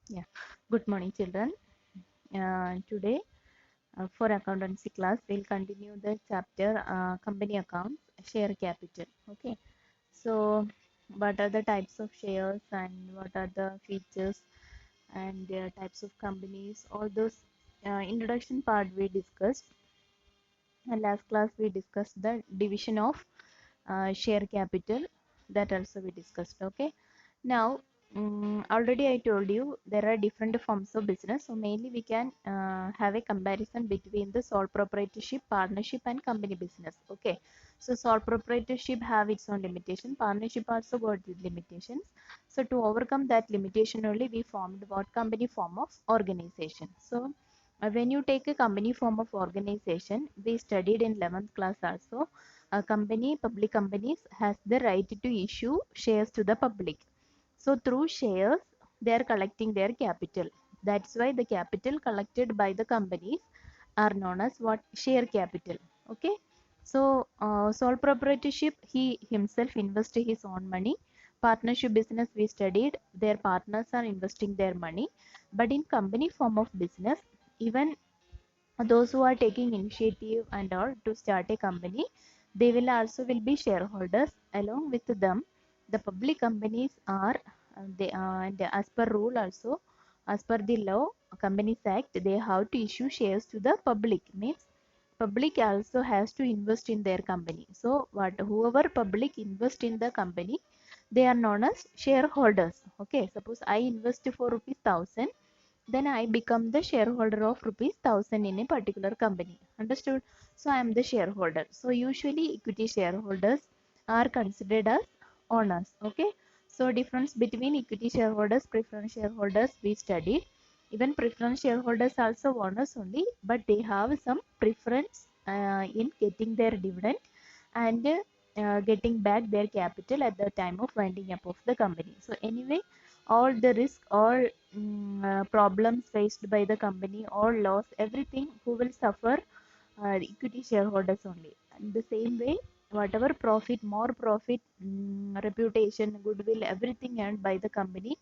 Yeah. Good morning, children. Today, for accountancy class, we'll continue the chapter company accounts, share capital. Okay. So, what are the types of shares and what are the features and types of companies? All those introduction part we discussed. And last class we discussed the division of share capital. That also we discussed. Okay. Now, already I told you there are different forms of business. So mainly we can have a comparison between the sole proprietorship, partnership, and company business. Okay. So sole proprietorship have its own limitation. Partnership also got the limitations. So to overcome that limitation only, we formed what company form of organization. So when you take a company form of organization, we studied in 11th class also. A company, public companies has the right to issue shares to the public. So through shares, they are collecting their capital. That's why the capital collected by the companies are known as what? Share capital. Okay. So sole proprietorship, he himself invests his own money. Partnership business we studied, their partners are investing their money. But in company form of business, even those who are taking initiative and all to start a company, they will also will be shareholders along with them. The public companies are they and as per rule also, as per the law, companies act, they have to issue shares to the public. Means public also has to invest in their company. So what whoever public invest in the company, they are known as shareholders. Okay, suppose I invest for rupees 1000, then I become the shareholder of rupees 1000 in a particular company. Understood? So I am the shareholder. So usually equity shareholders are considered as owners. Okay. So difference between equity shareholders, preference shareholders we studied. Even preference shareholders also owners only, but they have some preference in getting their dividend and getting back their capital at the time of winding up of the company. So anyway, all the risk, all problems faced by the company, all loss, everything who will suffer, equity shareholders only. And the same way, whatever profit, more profit, reputation, goodwill, everything earned by the company,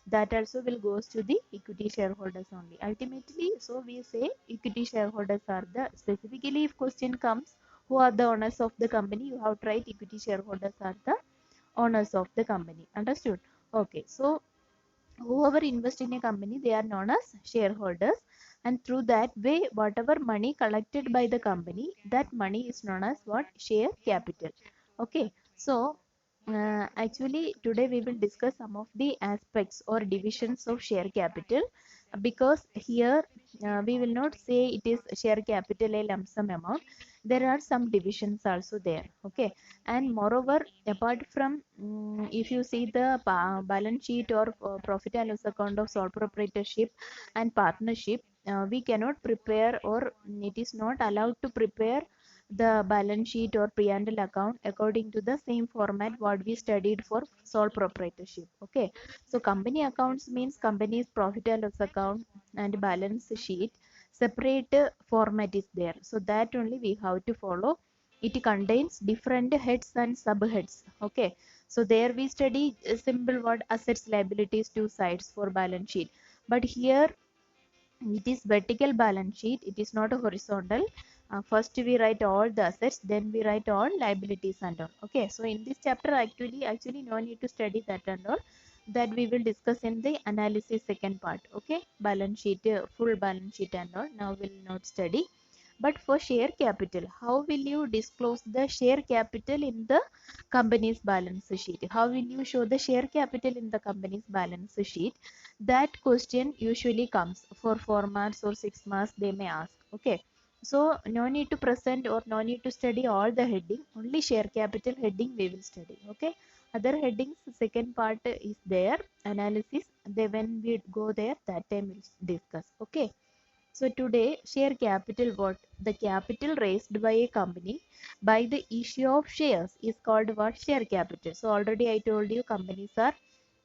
that also will goes to the equity shareholders only. Ultimately, so we say equity shareholders are the, specifically if question comes, who are the owners of the company, you have tried equity shareholders are the owners of the company. Understood? Okay. So whoever invest in a company, they are known as shareholders, and through that way whatever money collected by the company, that money is known as what? Share capital. Okay. So actually today we will discuss some of the aspects or divisions of share capital, because here we will not say it is share capital a lump sum amount. There are some divisions also there. Okay. And moreover, apart from if you see the balance sheet or profit and loss account of sole proprietorship and partnership, we cannot prepare, or it is not allowed to prepare the balance sheet or P&L account according to the same format what we studied for sole proprietorship. Okay. So company accounts means company's profit and loss account and balance sheet, separate format is there, so that only we have to follow. It contains different heads and subheads. Okay. So there we study a simple word: assets, liabilities, two sides for balance sheet. But here it is vertical balance sheet, it is not a horizontal. First we write all the assets, then we write all liabilities and all. Okay. So in this chapter, actually no need to study that and all, that we will discuss in the analysis second part. Okay. Balance sheet, full balance sheet and all, now will not study. But for share capital, how will you disclose the share capital in the company's balance sheet? How will you show the share capital in the company's balance sheet? That question usually comes for 4 marks or 6 marks, they may ask. Okay. So no need to present or no need to study all the heading, only share capital heading we will study. Okay. Other headings, second part is there, analysis. They when we go there, that time we'll discuss. Okay. So today, share capital, what? The capital raised by a company by the issue of shares is called what? Share capital. So already I told you companies are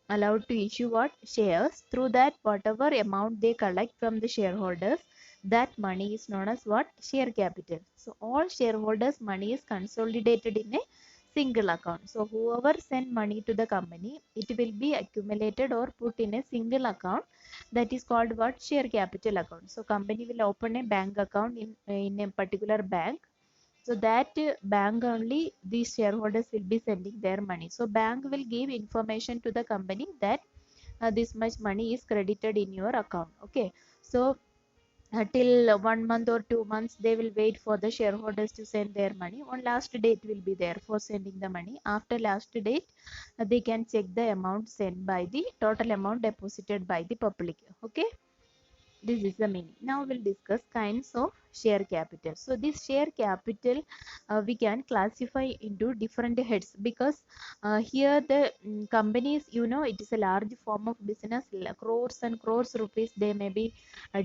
allowed to issue what? Shares. Through that, whatever amount they collect from the shareholders, that money is known as what? Share capital. So all shareholders' money is consolidated in a single account. So whoever send money to the company, it will be accumulated or put in a single account, that is called what? Share capital account. So company will open a bank account in a particular bank. So that bank only these shareholders will be sending their money. So bank will give information to the company that this much money is credited in your account. Okay. So till 1 month or 2 months they will wait for the shareholders to send their money. On last date will be there for sending the money. After last date they can check the amount sent by the total amount deposited by the public. Okay, this is the meaning. Now we'll discuss kinds of share capital. So this share capital we can classify into different heads, because here the companies, you know, it is a large form of business, crores and crores rupees they may be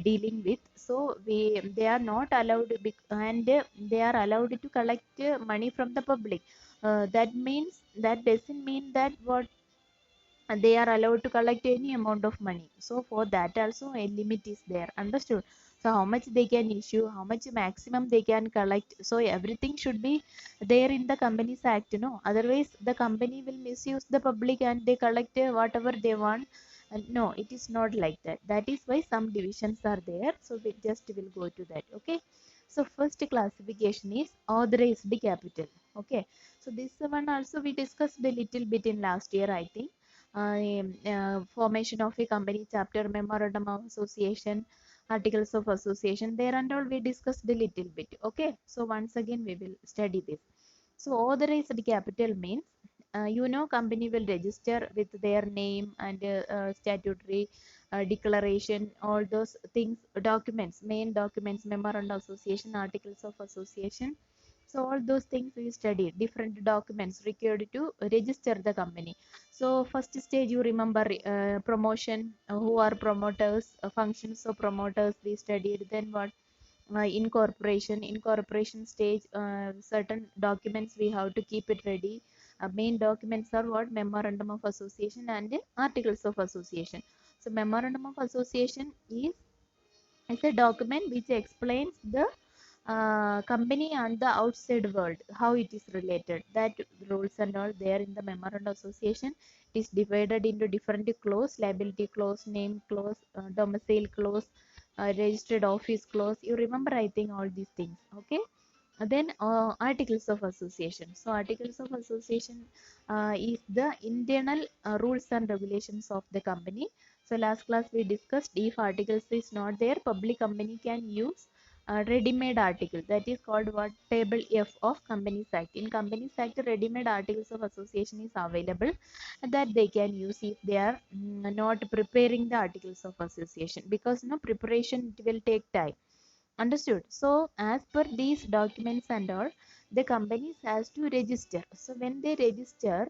dealing with. So they are not allowed and they are allowed to collect money from the public. That means that doesn't mean that what they are allowed to collect any amount of money. So for that also a limit is there. Understood? So how much they can issue, how much maximum they can collect, so everything should be there in the Companies Act, no, otherwise the company will misuse the public and they collect whatever they want. No, it is not like that. That is why some divisions are there, so we just will go to that. Okay, so first classification is authorized capital. Okay, so this one also we discussed a little bit in last year, I think. Formation of a company chapter, memorandum of association, articles of association, there and all we discussed a little bit. Okay, so once again we will study this. So authorized capital means you know, company will register with their name and statutory declaration, all those things, documents, main documents, memorandum of association, articles of association. So all those things we studied, different documents required to register the company. So first stage you remember promotion, who are promoters, functions of promoters we studied. Then what? Incorporation stage, certain documents we have to keep it ready. Main documents are what? Memorandum of association and articles of association. So memorandum of association is a document which explains the company and the outside world, how it is related, that rules and all there in the memorandum association. It is divided into different clause: liability clause, name clause, domicile clause, registered office clause. You remember, I think, all these things. Okay, then articles of association. So articles of association is the internal rules and regulations of the company. So last class we discussed, if articles is not there, public company can use ready-made article, that is called what? Table F of Companies Act. In Companies Act, ready-made articles of association is available that they can use if they are not preparing the articles of association, because no preparation, it will take time. Understood? So as per these documents and all, the companies has to register. So when they register,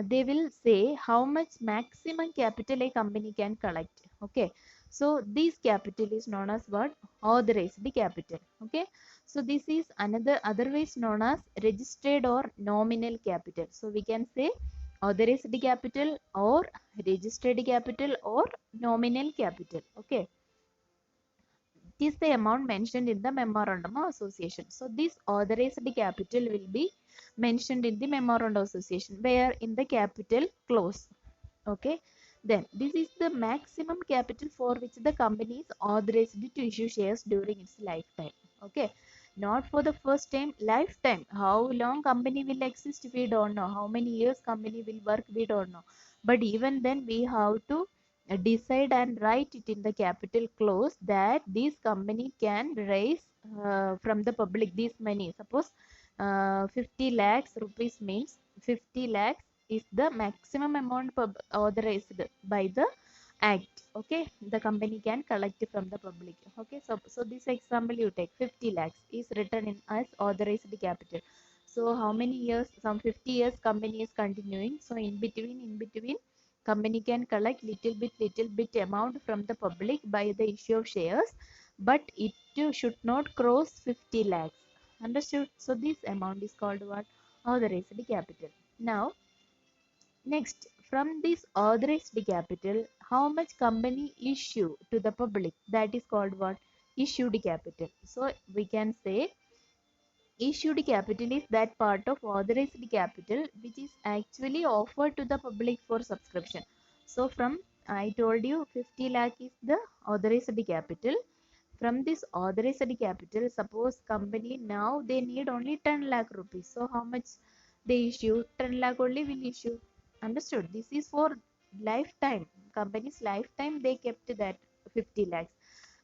they will say how much maximum capital a company can collect. Okay, so this capital is known as what? Authorized capital. Okay, so this is another otherwise known as registered or nominal capital. So we can say authorized capital or registered capital or nominal capital. Okay, is the amount mentioned in the memorandum of association. So this authorized capital will be mentioned in the memorandum of association, where in the capital clause. Okay, then this is the maximum capital for which the company is authorized to issue shares during its lifetime. Okay, not for the first time, lifetime. How long company will exist we don't know, how many years company will work we don't know, but even then we have to decide and write it in the capital clause that this company can raise from the public this money. Suppose 50 lakhs rupees means 50 lakhs is the maximum amount authorized by the act. Okay, the company can collect from the public. Okay, so this example you take, 50 lakhs is written in as authorized capital. So how many years? Some 50 years company is continuing. So in between company can collect little bit amount from the public by the issue of shares, but it should not cross 50 lakhs. Understood? So this amount is called what? Authorized capital. Now next, from this authorized capital, how much company issue to the public, that is called what? Issued capital. So we can say Issued capital is that part of authorized capital which is actually offered to the public for subscription. So from, I told you 50 lakh is the authorized capital. From this authorized capital, suppose company now they need only 10 lakh rupees. So how much they issue? 10 lakh only will issue. Understood? This is for lifetime. Company's lifetime they kept that 50 lakhs,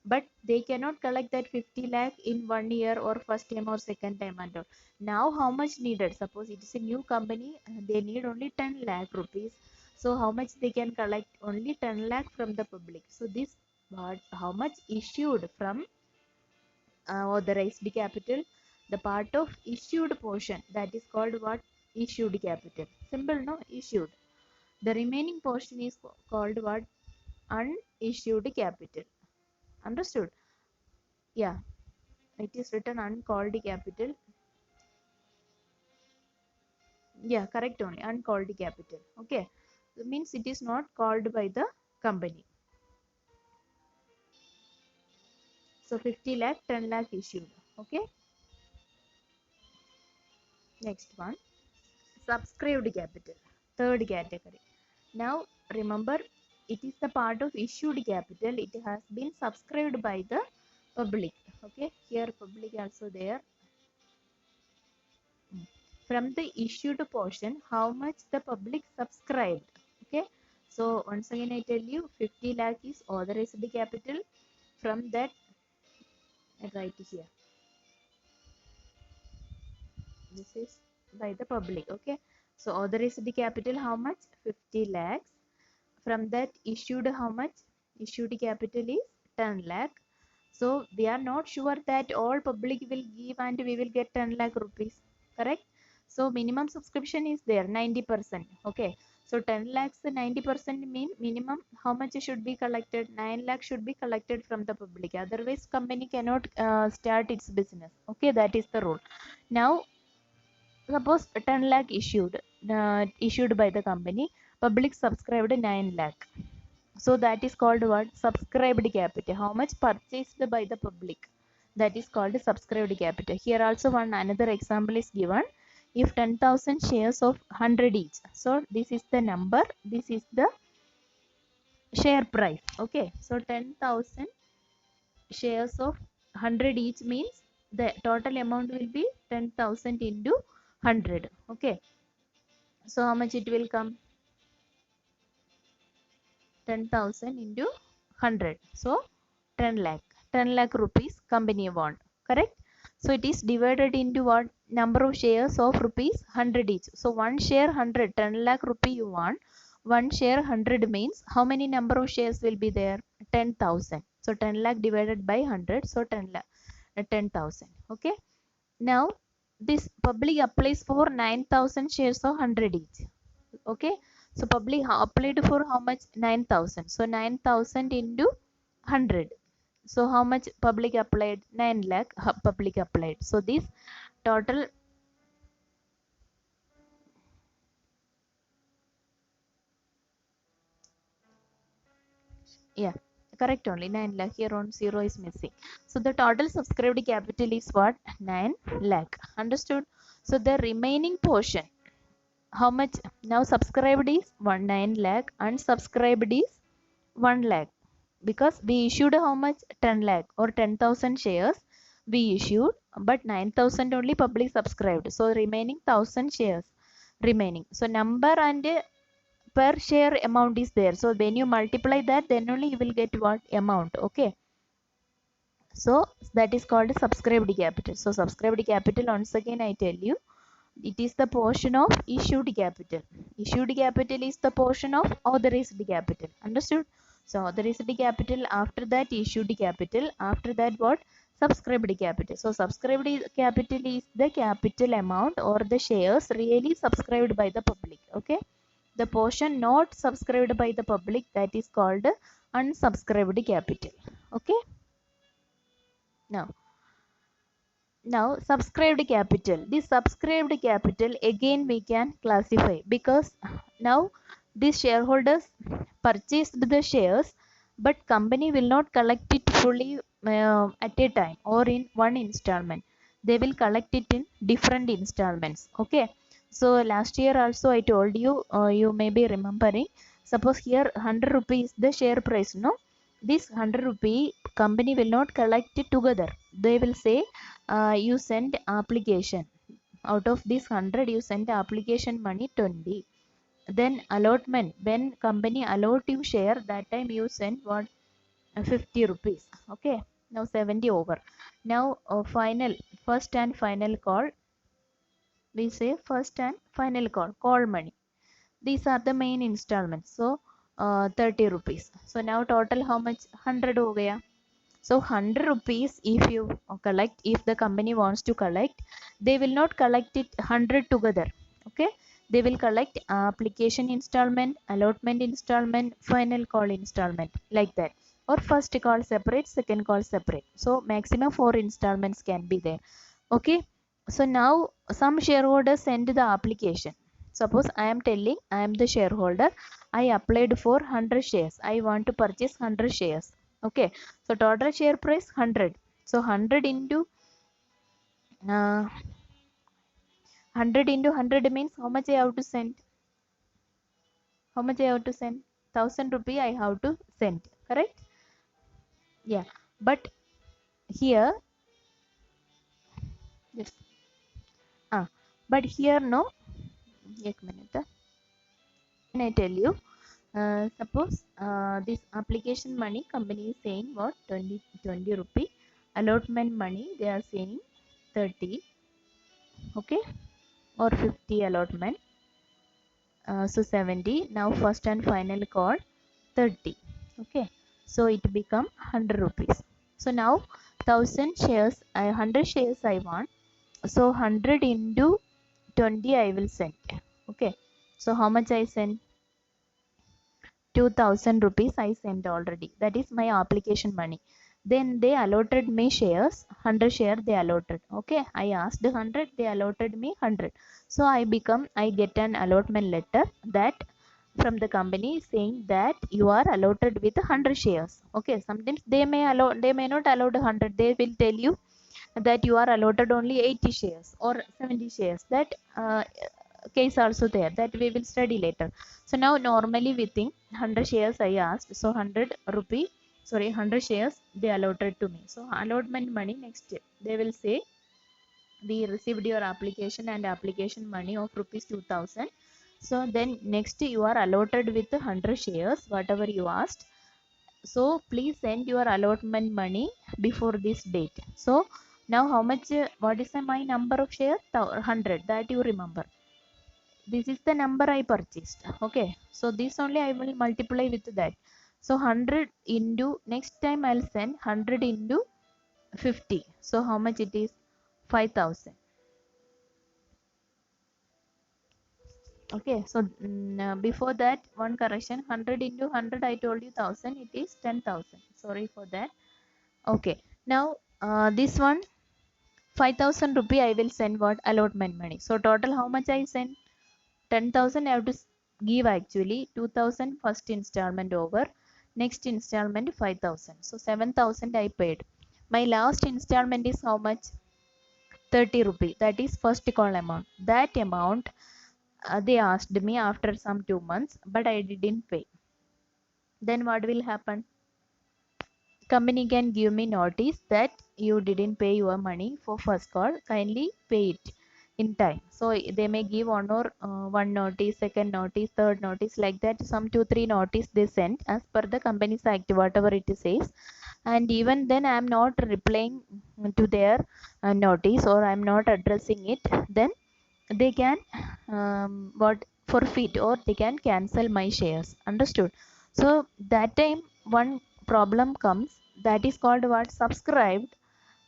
but they cannot collect that 50 lakh in 1 year or first time or second time and all. Now how much needed? Suppose it is a new company, they need only 10 lakh rupees. So how much they can collect? Only 10 lakh from the public. So this what, how much issued from authorized capital? The part of issued portion, that is called what? Issued capital. Simple, no? Issued. The remaining portion is called what? Unissued capital. Understood? Yeah, it is written uncalled capital. Yeah, correct, only uncalled capital. Okay, it means it is not called by the company. So 50 lakh, 10 lakh issued. Okay, next one, subscribed capital, third category. Now remember, it is the part of issued capital, it has been subscribed by the public. Okay, here public also there. From the issued portion, how much the public subscribed? Okay, so once again I tell you, 50 lakh is authorized capital. From that, I write here, this is by the public. Okay, so authorized capital how much? 50 lakhs. From that, issued how much? Issued capital is 10 lakh. So we are not sure that all public will give and we will get 10 lakh rupees. Correct? So minimum subscription is there 90%. Okay. So 10 lakhs 90% mean minimum how much should be collected? 9 lakh should be collected from the public. Otherwise company cannot start its business. Okay, that is the rule. Now suppose 10 lakh issued by the company, public subscribed 9 lakh. So that is called what? Subscribed capital. How much purchased by the public? That is called subscribed capital. Here also one another example is given. If 10,000 shares of 100 each. So this is the number. This is the share price. Okay. So 10,000 shares of 100 each means the total amount will be 10,000 into 100. Okay. So how much it will come? 10,000 into 100. So 10 lakh. 10 lakh rupees company want. Correct? So it is divided into what? Number of shares of rupees 100 each. So one share 100. 10 lakh rupee you want. One share 100 means how many number of shares will be there? 10,000. So 10 lakh divided by 100. So 10 lakh. 10,000. Okay. Now this public applies for 9,000 shares of 100 each. Okay, so public applied for how much? 9,000. So 9,000 into 100. So how much public applied? 9 lakh public applied. So this total, yeah, correct, only 9 lakh. Here on 0 is missing. So the total subscribed capital is what? 9 lakh. Understood? So the remaining portion, how much? Now subscribed is 9 lakh, unsubscribed is 1 lakh, because we issued how much? 10 lakh or 10,000 shares we issued, but 9,000 only public subscribed. So remaining 1,000 shares remaining. So number and per share amount is there. So when you multiply that, then only you will get what? Amount. Okay. So that is called subscribed capital. So subscribed capital, once again I tell you, it is the portion of issued capital. Issued capital is the portion of authorized capital. Understood? So authorized capital, after that issued capital, after that what? Subscribed capital. So subscribed capital is the capital amount or the shares really subscribed by the public. Okay. The portion not subscribed by the public, that is called unsubscribed capital. Okay. Now subscribed capital, this subscribed capital again we can classify, because now these shareholders purchased the shares, but company will not collect it fully at a time or in one installment. they will collect it in different installments. Okay, so last year also I told you, you may be remembering, suppose here 100 rupees the share price, no, this 100 rupee company will not collect it together. They will say, you send application, out of this 100 you send application money 20, then allotment, when company allot you share, that time you send what, 50 rupees. Okay, now 70 over. Now final, first and final call, we say first and final call money. These are the main installments. So 30 rupees. So now total how much, 100 ho gaya. So 100 rupees if you collect, if the company wants to collect, they will not collect it 100 together. Okay, they will collect application installment, allotment installment, final call installment, like that, or first call separate, second call separate. So maximum 4 installments can be there. Okay, so now some shareholders send the application. Suppose I am telling, I am the shareholder, I applied for 100 shares, I want to purchase 100 shares. Okay, so total share price 100. So 100 into 100 into 100 means how much I have to send? How much I have to send? 1000 rupee I have to send. Correct? Yeah. But here, just but here no. Ek minute. Can I tell you? Suppose this application money company is saying what, 20 rupee. Allotment money they are saying 30. Okay, or 50 allotment. So 70. Now first and final call 30. Okay, so it become 100 rupees. So now 1000 shares, 100 shares I want. So 100 into 20 I will send. Okay, so how much I send? 2000 rupees I sent already. That is my application money. Then they allotted me shares, 100 share they allotted. Okay, I asked 100, they allotted me 100. So I get an allotment letter that from the company saying that you are allotted with 100 shares. Okay, sometimes they may not allot 100, they will tell you that you are allotted only 80 shares or 70 shares. That case also there, that we will study later. So now normally we think 100 shares I asked, so 100 rupee, sorry, 100 shares they allotted to me. So allotment money, next they will say we received your application and application money of rupees 2000. So then next you are allotted with 100 shares whatever you asked. So please send your allotment money before this date. So now how much, what is my number of shares? 100, that you remember. This is the number I purchased. Okay, so this only I will multiply with that. So 100 into, next time I'll send 100 into 50. So how much it is? 5000. Okay, so before that one correction, 100 into 100 I told you 1000, it is 10,000. Sorry for that. Okay, now this one 5000 rupee I will send what, allotment money. So total how much I send? 10,000 I have to give actually. 2000 first installment over, next installment 5000. So 7000 I paid. My last installment is how much? 30 rupee. That is first call amount. That amount they asked me after some 2 months, but I didn't pay. Then what will happen? Company can give me notice that you didn't pay your money for first call, kindly pay it in time. So they may give one notice, second notice, third notice, like that. Some 2-3 notice they send as per the company's act, whatever it says. And even then I am not replying to their notice, or I am not addressing it, then they can what, forfeit, or they can cancel my shares. Understood? So that time one problem comes, that is called what, subscribed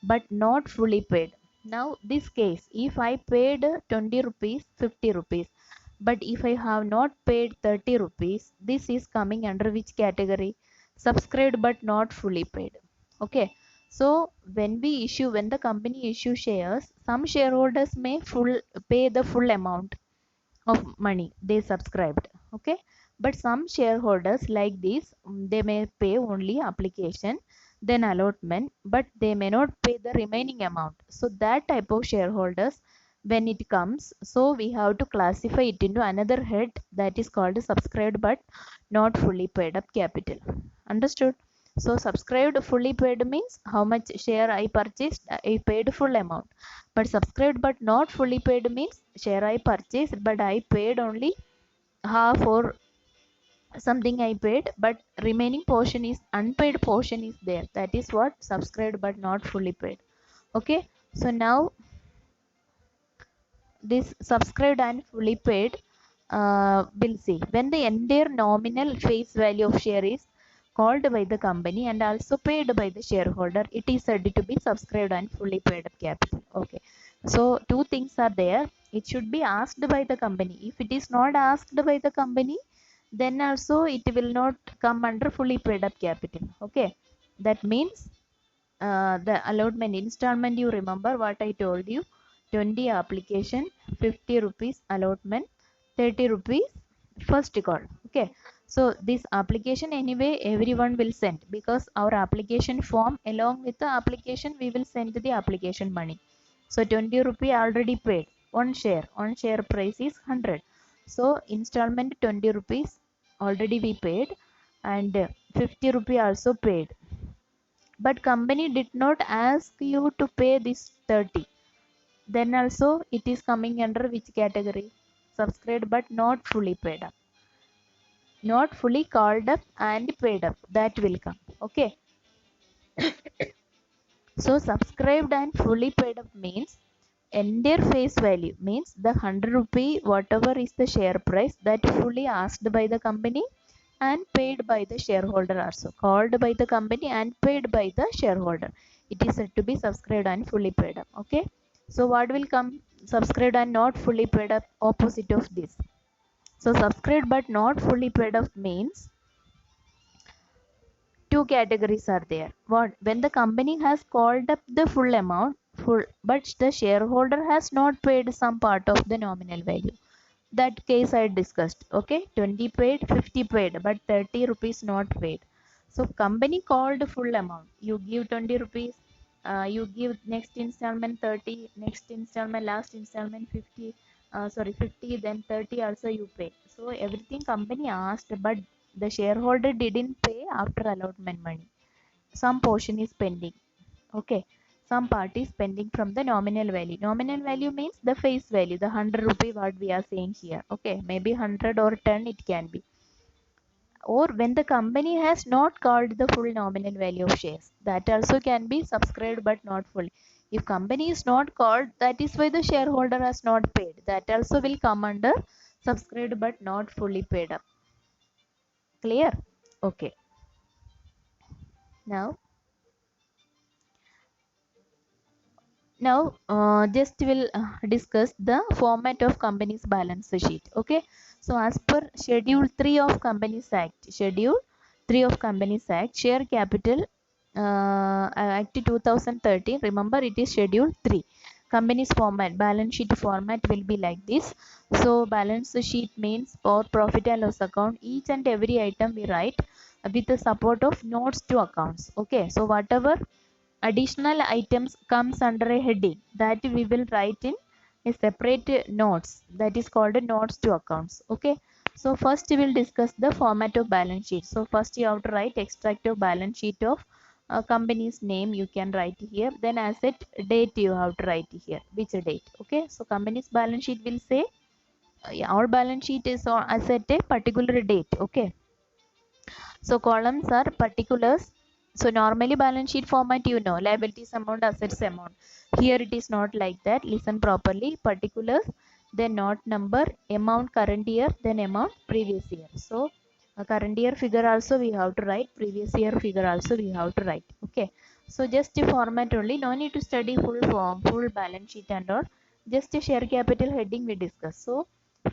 but not fully paid. Now this case, if I paid 20 rupees, 50 rupees, but if I have not paid 30 rupees, this is coming under which category? Subscribed but not fully paid. Okay, so when the company issue shares, some shareholders may pay the full amount of money they subscribed. Okay, but some shareholders like this, they may pay only application. then allotment, but they may not pay the remaining amount. So that type of shareholders, when it comes, so we have to classify it into another head, that is called subscribed but not fully paid up capital. Understood? So subscribed fully paid means how much share I purchased, I paid full amount. But subscribed but not fully paid means share I purchased but I paid only half or something I paid, but remaining portion is unpaid portion is there. That is what subscribed but not fully paid. Okay. So now this subscribed and fully paid, we'll see when the entire nominal face value of share is called by the company and also paid by the shareholder, it is said to be subscribed and fully paid up capital. Okay, so two things are there. It should be asked by the company. If it is not asked by the company, then also it will not come under fully paid up capital. Okay, that means the allotment installment, you remember what I told you, 20 application, 50 rupees allotment, 30 rupees first call. Okay, so this application anyway everyone will send, because our application form along with the application we will send the application money. So 20 rupee already paid on share price is 100. So installment 20 rupees already we paid, and 50 rupee also paid, but company did not ask you to pay this 30, then also it is coming under which category? Subscribed but not fully paid up, not fully called up and paid up, that will come. Okay, so subscribed and fully paid up means entire face value, means the 100 rupee whatever is the share price, that fully asked by the company and paid by the shareholder, also called by the company and paid by the shareholder, it is said to be subscribed and fully paid up. Okay, so what will come? Subscribed and not fully paid up, opposite of this. So subscribed but not fully paid up means two categories are there. What? When the company has called up the full amount, full, but the shareholder has not paid some part of the nominal value. That case I discussed. Okay, 20 paid, 50 paid, but 30 rupees not paid. So company called full amount. You give 20 rupees, you give next installment 30, next installment, last installment 50, sorry 50, then 30 also you pay. So everything company asked, but the shareholder didn't pay after allotment money. Some portion is pending. Okay, some part is pending from the nominal value. Nominal value means the face value, the 100 rupee what we are saying here. Okay, maybe 100 or 10 it can be. Or when the company has not called the full nominal value of shares, that also can be subscribed but not fully. If company is not called, that is why the shareholder has not paid, that also will come under subscribed but not fully paid up. Clear? Okay, now just we'll discuss the format of company's balance sheet. Okay, so as per schedule 3 of companies act, schedule 3 of companies act, share capital act 2013, remember it is schedule 3. Company's format, balance sheet format will be like this. So balance sheet means for profit and loss account, each and every item we write with the support of notes to accounts. Okay, so whatever additional items comes under a heading, that we will write in a separate notes, that is called notes to accounts. Okay, so first we will discuss the format of balance sheet. So first you have to write extract of balance sheet of company's name, you can write here, then asset date you have to write here, which date. Okay, so company's balance sheet will say yeah, our balance sheet is on asset a particular date. Okay, so columns are particulars. So normally balance sheet format, you know, liabilities amount, assets amount. Here it is not like that. Listen properly. Particulars, then not number, amount current year, then amount previous year. So current year figure also we have to write. Previous year figure also we have to write. Okay. So just a format only. No need to study full form, full balance sheet and all. Just a share capital heading we discuss. So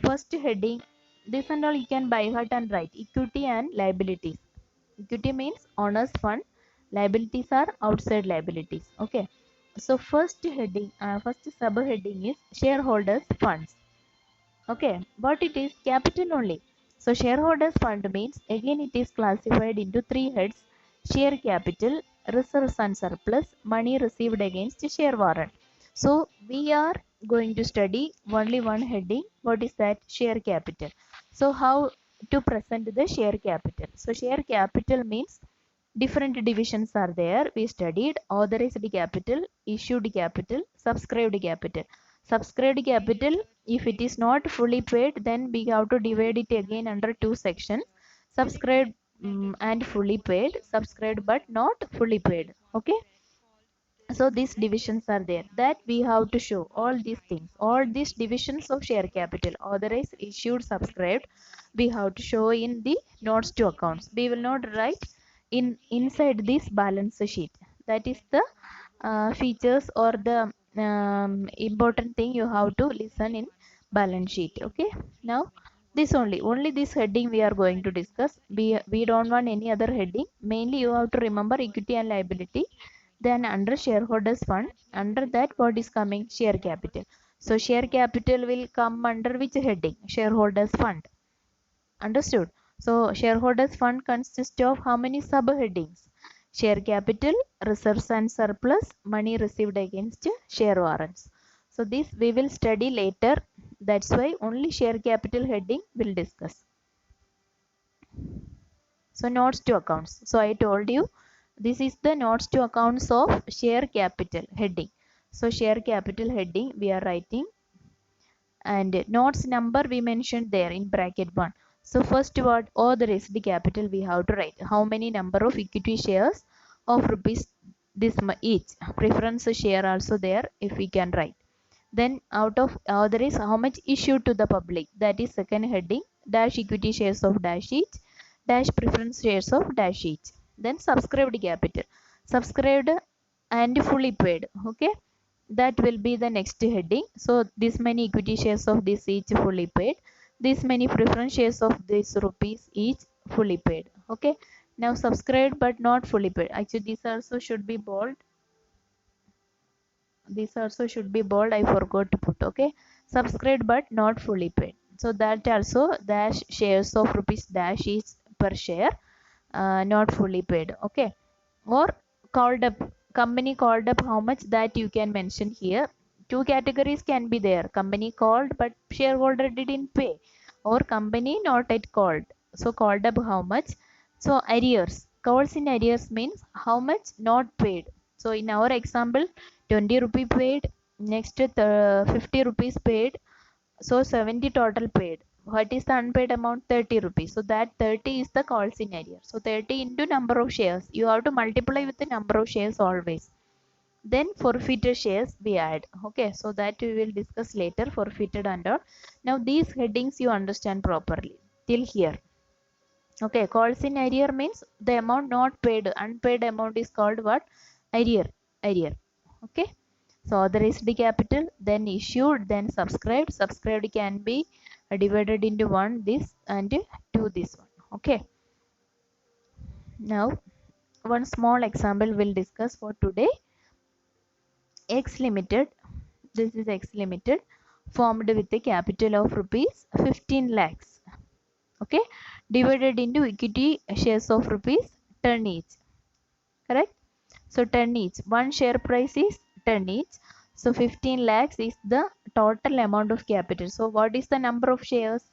first heading, this and all you can by heart and write equity and liabilities. Equity means owners fund, liabilities are outside liabilities. Okay, so first heading, first subheading is shareholders funds. Okay, what it is? Capital only. So shareholders fund means again it is classified into three heads: share capital, reserves and surplus, money received against share warrant. So we are going to study only one heading. What is that? Share capital. So how to present the share capital? So share capital means different divisions are there. We studied authorized capital, issued capital, subscribed capital. Subscribed capital, if it is not fully paid, then we have to divide it again under two sections. Subscribed and fully paid, subscribed but not fully paid. Okay, so these divisions are there that we have to show all these things, all these divisions of share capital, authorized, issued, subscribed, we have to show in the notes to accounts. We will not write in inside this balance sheet. That is the features or the important thing you have to listen in balance sheet. Okay, now this only this heading we are going to discuss. We don't want any other heading. Mainly you have to remember equity and liability. Then under shareholders fund, under that what is coming? Share capital. So share capital will come under which heading? Shareholders fund. Understood? So shareholders fund consists of how many subheadings? Share capital, reserves and surplus, money received against share warrants. So this we will study later. That's why only share capital heading will discuss. So notes to accounts. So I told you this is the notes to accounts of share capital heading. So share capital heading we are writing, and notes number we mentioned there in bracket 1. So first word authorized capital we have to write how many number of equity shares of rupees this each. Preference share also there if we can write. Then out of authorized how much issued to the public, that is second heading, dash equity shares of dash each, dash preference shares of dash each. Then subscribed capital, subscribed and fully paid. Okay, that will be the next heading. So this many equity shares of this each fully paid, this many preference shares of this rupees each fully paid. Okay, now subscribed but not fully paid, actually this also should be bold. This also should be bold, I forgot to put. Okay, subscribed but not fully paid, so that also dash shares of rupees dash each per share, not fully paid. Okay, or called up, company called up how much, that you can mention here. Two categories can be there: company called but shareholder didn't pay, or company not yet called, so called up how much. So arrears, calls in arrears means how much not paid. So in our example 20 rupee paid, next 50 rupees paid, so 70 total paid. What is the unpaid amount? 30 rupees. So that 30 is the calls in arrear. So 30 into number of shares. You have to multiply with the number of shares always. Then forfeited shares we add. Okay, so that we will discuss later, forfeited and all. Now these headings you understand properly till here. Okay, calls in arrear means the amount not paid, unpaid amount is called what? Arrear. Arrear. Okay, so authorized capital, then issued, then subscribed. Subscribed can be divided into one this and two this one. Okay, now one small example we'll discuss for today. X Limited, this is X Limited, formed with a capital of rupees 15 lakhs. Okay, divided into equity shares of rupees 10 each. Correct? So 10 each. One share price is 10 each. So 15 lakhs is the total amount of capital. So what is the number of shares?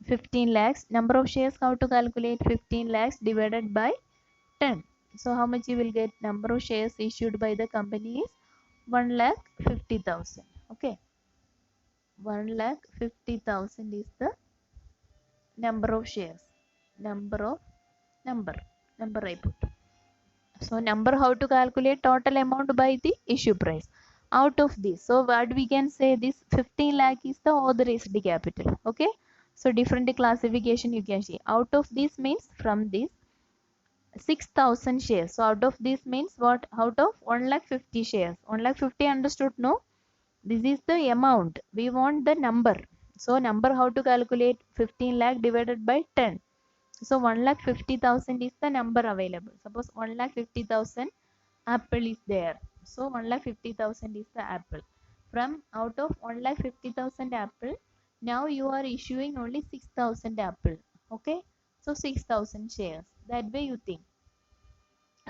15 lakhs. Number of shares, how to calculate? 15 lakhs divided by 10. So how much you will get? Number of shares issued by the company is 1,50,000. Okay, 1,50,000 is the number of shares. Number of number I put. So number how to calculate? Total amount by the issue price. Out of this, so what we can say, this 15 lakh is the authorized capital. Okay, so different classification you can see. Out of this means from this 6,000 shares. So out of this means what? Out of 1,50,000 shares. 1,50,000 understood? No? This is the amount. We want the number. So number how to calculate? 15 lakh divided by 10. So 1,50,000 is the number available. Suppose 1,50,000 apple is there. So 1,50,000 is the apple. From out of 1,50,000 apple, now you are issuing only 6,000 apple. Okay. So 6,000 shares. That way you think.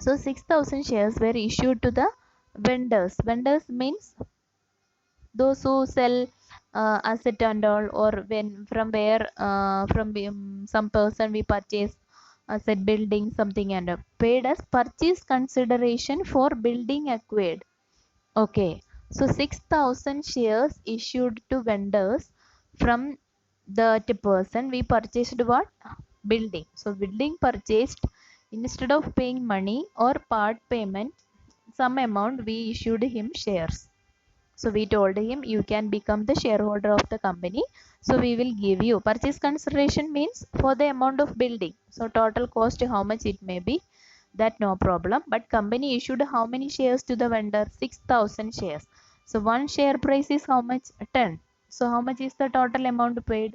So 6,000 shares were issued to the vendors. Vendors means those who sell asset and all, or when from where from some person we purchase asset, building something, and paid as purchase consideration for building acquired. Okay, so 6,000 shares issued to vendors from that person. We purchased what? Building. So building purchased, instead of paying money or part payment, some amount, we issued him shares. So we told him, you can become the shareholder of the company. So we will give you purchase consideration, means for the amount of building. So total cost, how much it may be, that no problem. But company issued how many shares to the vendor? 6,000 shares. So one share price is how much? 10. So how much is the total amount paid?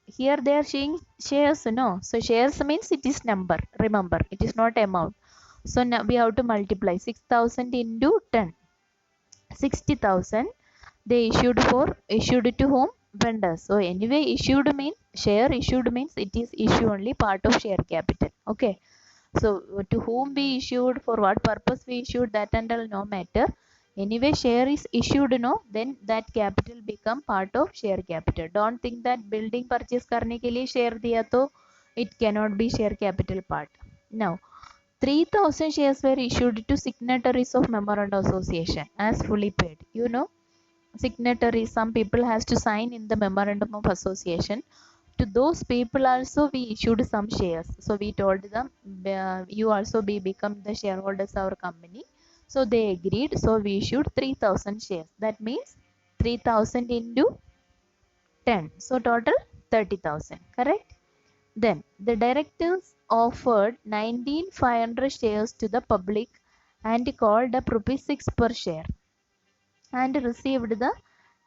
Here they are showing shares, no? So shares means it is number. Remember, it is not amount. So now we have to multiply 6,000 into 10. 60,000 they issued to whom? Vendors. So anyway, issued means share, issued means it is issue only part of share capital. Okay, so to whom we issued, for what purpose we issued, that and all no matter. Anyway, share is issued, no, then that capital become part of share capital. Don't think that building purchase करने के लिए share दिया तो it cannot be share capital part. Now 3,000 shares were issued to signatories of memorandum association as fully paid. You know, signatories, some people has to sign in the memorandum of association. To those people also we issued some shares. So we told them, you also become the shareholders of our company. So they agreed. So we issued 3,000 shares. That means 3,000 into 10. So total 30,000. Correct? Then the directors offered 19,500 shares to the public and called up rupees 6 per share and received the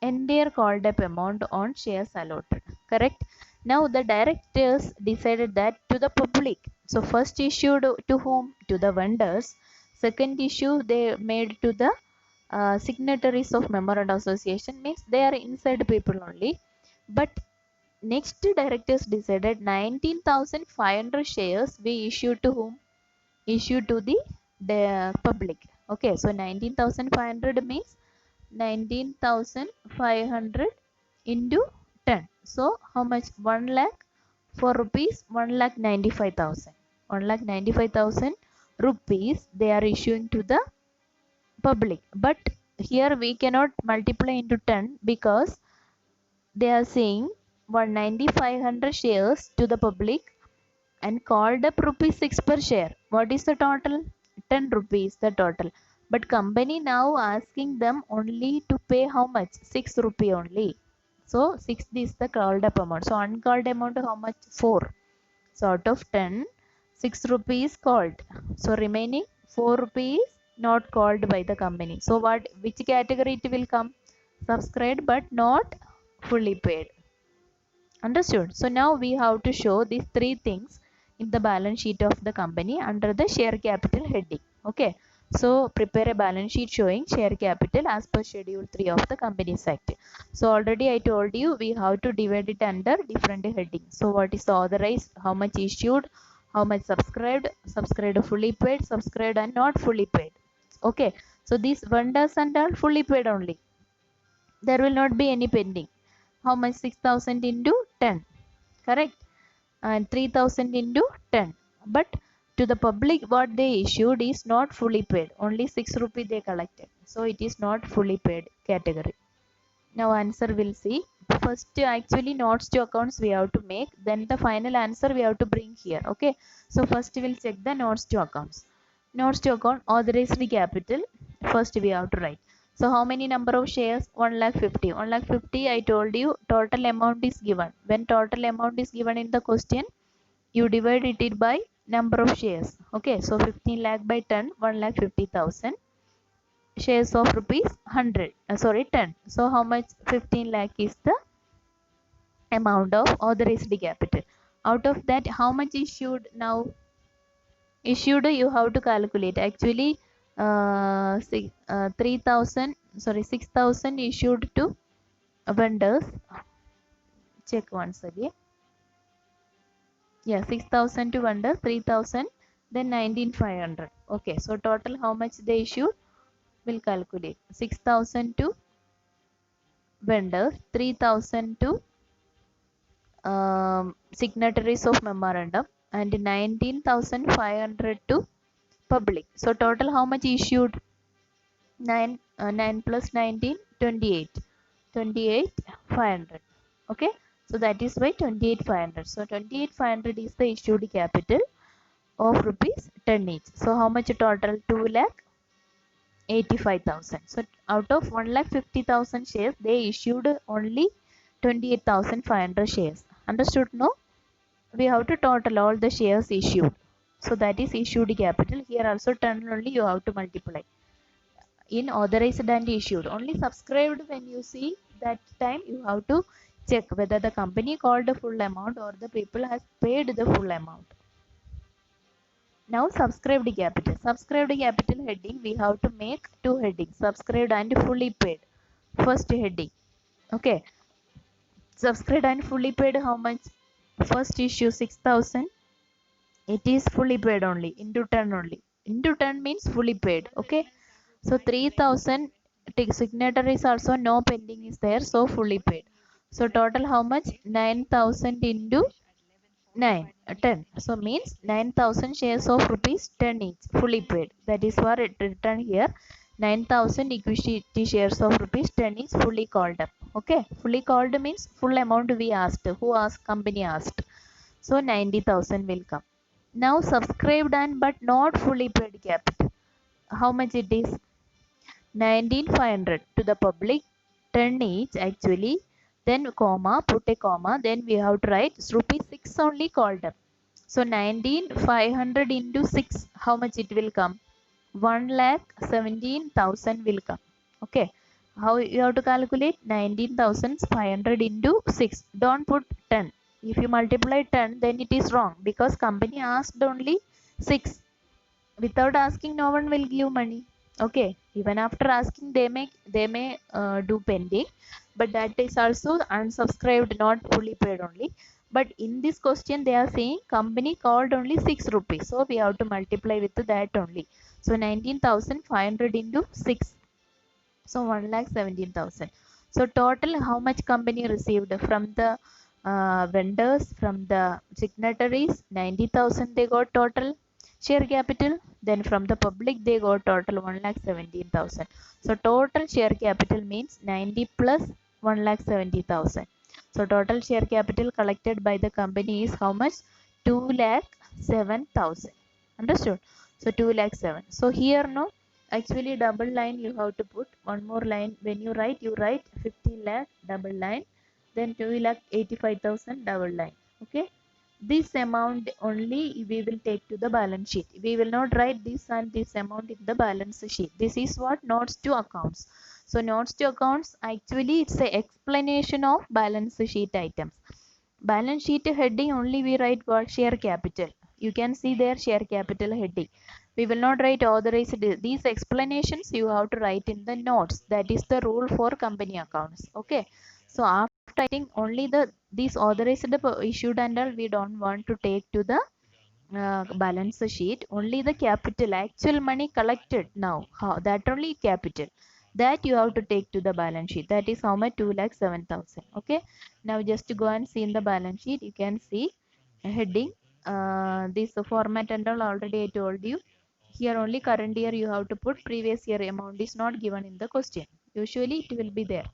entire called up amount on shares allotted. Correct? Now the directors decided that to the public. So first issued to whom? To the vendors. Second issue they made to the signatories of memorandum association, means they are inside people only. But next directors decided 19,500 shares we issued to whom? Issued to the public. Okay, so 19,500 means 19,500 into 10. So how much? 1 lakh for rupees 1,95,000. 1,95,000 rupees they are issuing to the public. But here we cannot multiply into 10 because they are saying 1,95,500 shares to the public and called up rupees 6 per share. What is the total? 10 rupees the total. But company now asking them only to pay how much? 6 rupee only. So 6 is the called up amount. So uncalled amount how much? 4. So out of 10, 6 rupees called. So remaining 4 rupees not called by the company. So what? Which category it will come? Subscribed but not fully paid. Understood? So now we have to show these three things in the balance sheet of the company under the share capital heading. Okay. So prepare a balance sheet showing share capital as per schedule 3 of the Companies Act. So already I told you we have to divide it under different headings. So what is the authorized, how much issued, how much subscribed, subscribed fully paid, subscribed and not fully paid. Okay. So these vendors and all fully paid only. There will not be any pending. How much? 6,000 into 10. Correct? And 3,000 into 10. But to the public what they issued is not fully paid. Only 6 rupee they collected. So it is not fully paid category. Now answer we'll see. First actually notes to accounts we have to make. Then the final answer we have to bring here. Okay. So first we'll check the notes to accounts. Notes to account authorized capital. First we have to write. So how many number of shares? 1,50,000. 1,50,000 I told you total amount is given. When total amount is given in the question, you divide it by number of shares. Okay. So 15 lakh by 10, 1,50,000 shares of rupees 100, sorry 10. So how much? 15 lakh is the amount of authorized capital. Out of that how much issued? Now issued you have to calculate. Actually 3,000, sorry 6,000 issued to vendors. Check once again. Yeah, 6,000 to vendors, 3,000 then 19,500. Okay, so total how much they issued? We'll calculate. 6,000 to vendors, 3,000 to signatories of memorandum, and 19,500 to public. So total how much issued? 9 plus 19, 28. 28,500. Okay, so that is why 28,500. So 28,500 is the issued capital of rupees 10 each. So how much total? 2 lakh 85,000. So out of 1 lakh 50,000 shares, they issued only 28,500 shares. Understood? No? We have to total all the shares issued. So that is issued capital. Here also 10 only you have to multiply. In authorized and issued, only subscribed, when you see that time you have to check whether the company called the full amount or the people has paid the full amount. Now subscribed capital heading, we have to make two headings, subscribed and fully paid. First heading, okay, subscribed and fully paid, how much? First issue 6,000, it is fully paid only, into 10 only, into 10 means fully paid. Okay, so 3,000 signatories also, no pending is there, so fully paid. So total how much? 9,000 into 9 10, so means 9,000 shares of rupees 10 each, fully paid. That is what it written here. 9,000 equity shares of rupees 10 each, fully called up. Okay, fully called means full amount we asked. Who asked? Company asked. So 90,000 will come. Now subscribed and but not fully paid capital, how much it is? 19,500 to the public, 10 each actually, then comma, put a comma, then we have to write rupees 6 only called up. So 19,500 into 6, how much it will come? 1,17,000 will come. Okay, how you have to calculate? 19,500 into 6, don't put 10. If you multiply 10, then it is wrong, because company asked only 6. Without asking, no one will give money. Okay, even after asking, they may do pending, but that is also unsubscribed, not fully paid only. But in this question they are saying company called only 6 rupees, so we have to multiply with that only. So 19,500 into 6, so 1,17,000. So total how much company received from the vendors, from the signatories? 90,000 they got total share capital. Then from the public they got total 1,17,000. So total share capital means 90 plus 1,70,000. So total share capital collected by the company is how much? 2,07,000. Understood? So 2,07,000. So here no, actually double line you have to put one more line. When you write 15 lakh double line, then 2,85,000 double line. Okay, this amount only we will take to the balance sheet. We will not write this and this amount in the balance sheet. This is what? Notes to accounts. So notes to accounts, actually it's a explanation of balance sheet items. Balance sheet heading only we write what? Share capital. You can see there share capital heading. We will not write authorized. These explanations you have to write in the notes. That is the rule for company accounts. Okay, so after writing only the these authorized issued and all, we don't want to take to the balance sheet. Only the capital, actual money collected now, how that only capital, that you have to take to the balance sheet. That is how much? 2,07,000. Okay, now just to go and see in the balance sheet, you can see a heading, this format and all already I told you. Here only current year you have to put, previous year amount is not given in the question. Usually it will be there.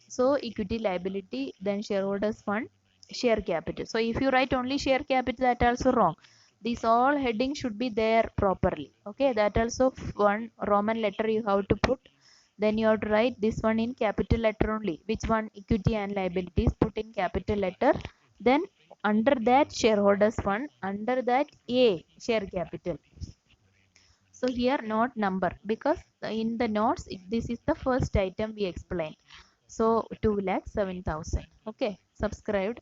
So equity liability, then shareholders fund, share capital. So if you write only share capital, that also wrong. These all headings should be there properly. Okay, that also one Roman letter you have to put. Then you have to write this one in capital letter only. Which one? Equity and liabilities, put in capital letter. Then under that shareholders fund, under that A share capital. So here not number, because in the notes this is the first item we explained. So 2,07,000. Okay, subscribed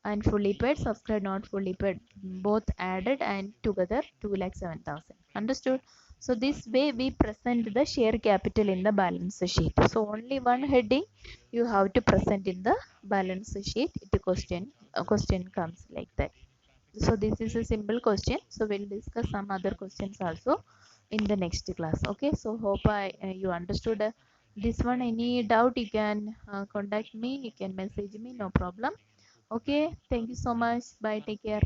and fully paid, subscribed not fully paid, both added and together 2,07,000. Understood? So this way we present the share capital in the balance sheet. So only one heading you have to present in the balance sheet. The question comes like that. So this is a simple question, so we'll discuss some other questions also in the next class. Okay, so hope you understood this one. Any doubt, you can contact me, you can message me, no problem. Okay, thank you so much. Bye, take care.